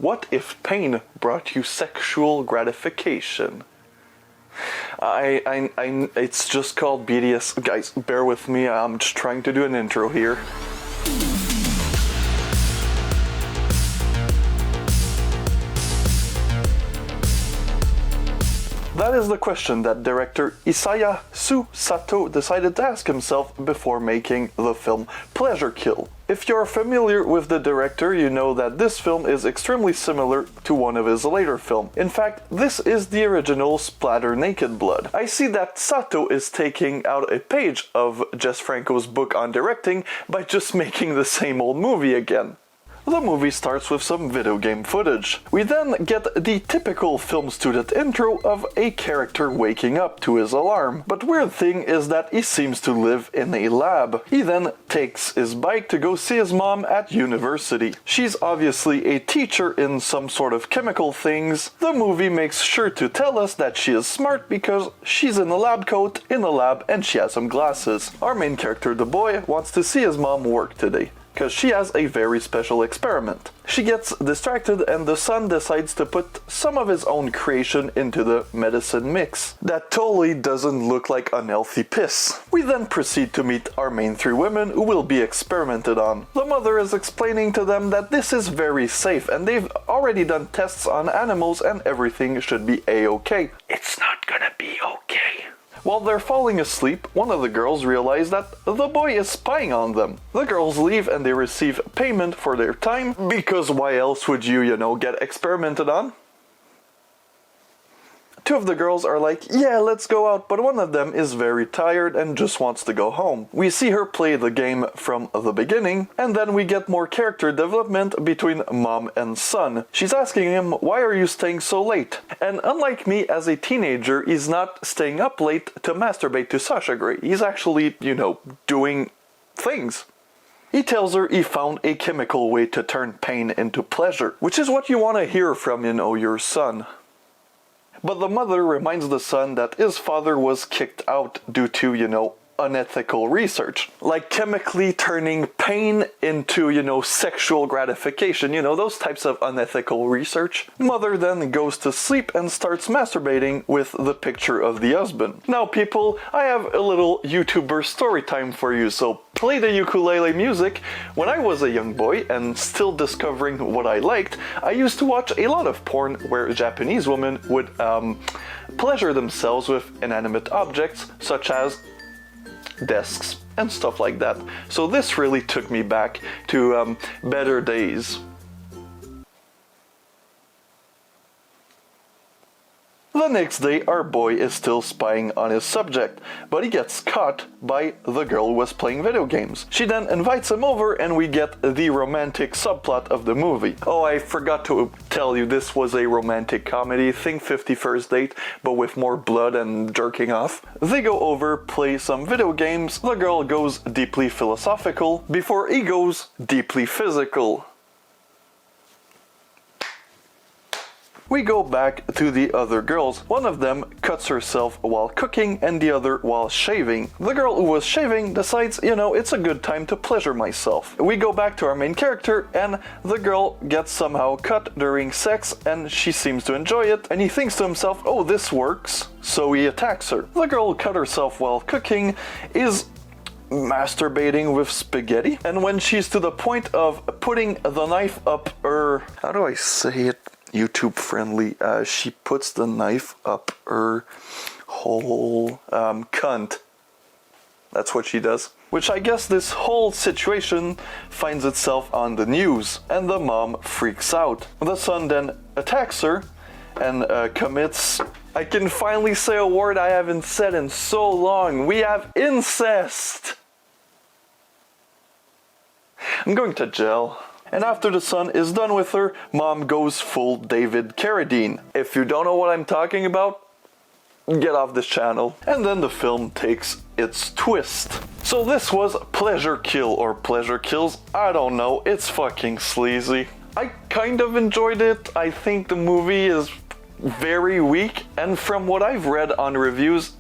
What if pain brought you sexual gratification? It's just called BDS. Guys, bear with me, I'm just trying to do an intro here. That is the question that director Isayasu Sato decided to ask himself before making the film Pleasure Kill. If you're familiar with the director, you know that this film is extremely similar to one of his later films. In fact, this is the original Splatter Naked Blood. I see that Sato is taking out a page of Jess Franco's book on directing by just making the same old movie again. The movie starts with some video game footage. We then get the typical film student intro of a character waking up to his alarm. But weird thing is that he seems to live in a lab. He then takes his bike to go see his mom at university. She's obviously a teacher in some sort of chemical things. The movie makes sure to tell us that she is smart because she's in a lab coat, in the lab, and she has some glasses. Our main character, the boy, wants to see his mom work today, because she has a very special experiment. She gets distracted and the son decides to put some of his own creation into the medicine mix. That totally doesn't look like unhealthy piss. We then proceed to meet our main three women who will be experimented on. The mother is explaining to them that this is very safe and they've already done tests on animals and everything should be a-okay. It's not gonna be okay. While they're falling asleep, one of the girls realize that the boy is spying on them. The girls leave and they receive payment for their time, because why else would you, get experimented on? Two of the girls are like, yeah, let's go out, but one of them is very tired and just wants to go home. We see her play the game from the beginning, and then we get more character development between mom and son. She's asking him, why are you staying so late? And unlike me as a teenager, he's not staying up late to masturbate to Sasha Grey. He's actually, doing things. He tells her he found a chemical way to turn pain into pleasure, which is what you want to hear from, your son. But the mother reminds the son that his father was kicked out due to, unethical research. Like chemically turning pain into, sexual gratification, those types of unethical research. Mother then goes to sleep and starts masturbating with the picture of the husband. Now people, I have a little YouTuber story time for you, so play the ukulele music. When I was a young boy and still discovering what I liked, I used to watch a lot of porn where Japanese women would pleasure themselves with inanimate objects such as desks and stuff like that. So this really took me back to better days. The next day, our boy is still spying on his subject, but he gets caught by the girl who was playing video games. She then invites him over and we get the romantic subplot of the movie. Oh, I forgot to tell you, this was a romantic comedy. Think 50 First Date, but with more blood and jerking off. They go over, play some video games. The girl goes deeply philosophical before he goes deeply physical. We go back to the other girls. One of them cuts herself while cooking and the other while shaving. The girl who was shaving decides, it's a good time to pleasure myself. We go back to our main character and the girl gets somehow cut during sex and she seems to enjoy it and he thinks to himself, oh, this works, so he attacks her. The girl who cut herself while cooking is masturbating with spaghetti, and when she's to the point of putting the knife up her, how do I say it YouTube friendly, she puts the knife up her whole cunt. That's what she does. Which I guess this whole situation finds itself on the news, and the mom freaks out. The son then attacks her and commits, I can finally say a word I haven't said in so long. We have incest! I'm going to jail. And after the son is done with her, mom goes full David Carradine. If you don't know what I'm talking about, get off this channel. And then the film takes its twist. So this was Pleasure Kill or Pleasure Kills, I don't know, it's fucking sleazy. I kind of enjoyed it. I think the movie is very weak, and from what I've read on reviews,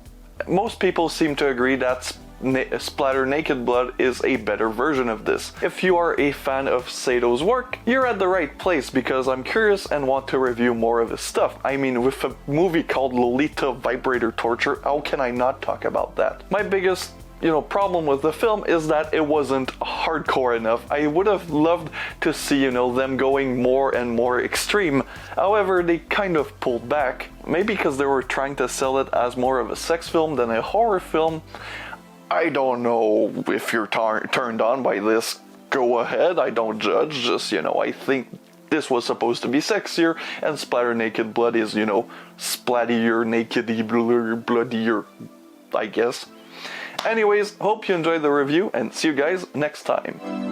most people seem to agree that's Splatter Naked Blood is a better version of this. If you are a fan of Sato's work, you're at the right place because I'm curious and want to review more of his stuff. I mean, with a movie called Lolita Vibrator Torture, how can I not talk about that? My biggest problem with the film is that it wasn't hardcore enough. I would have loved to see, them going more and more extreme. However, they kind of pulled back. Maybe because they were trying to sell it as more of a sex film than a horror film. I don't know if you're turned on by this. Go ahead, I don't judge. Just, I think this was supposed to be sexier, and Splatter Naked Blood is, splattier, naked-y, bloodier, I guess. Anyways, hope you enjoyed the review, and see you guys next time.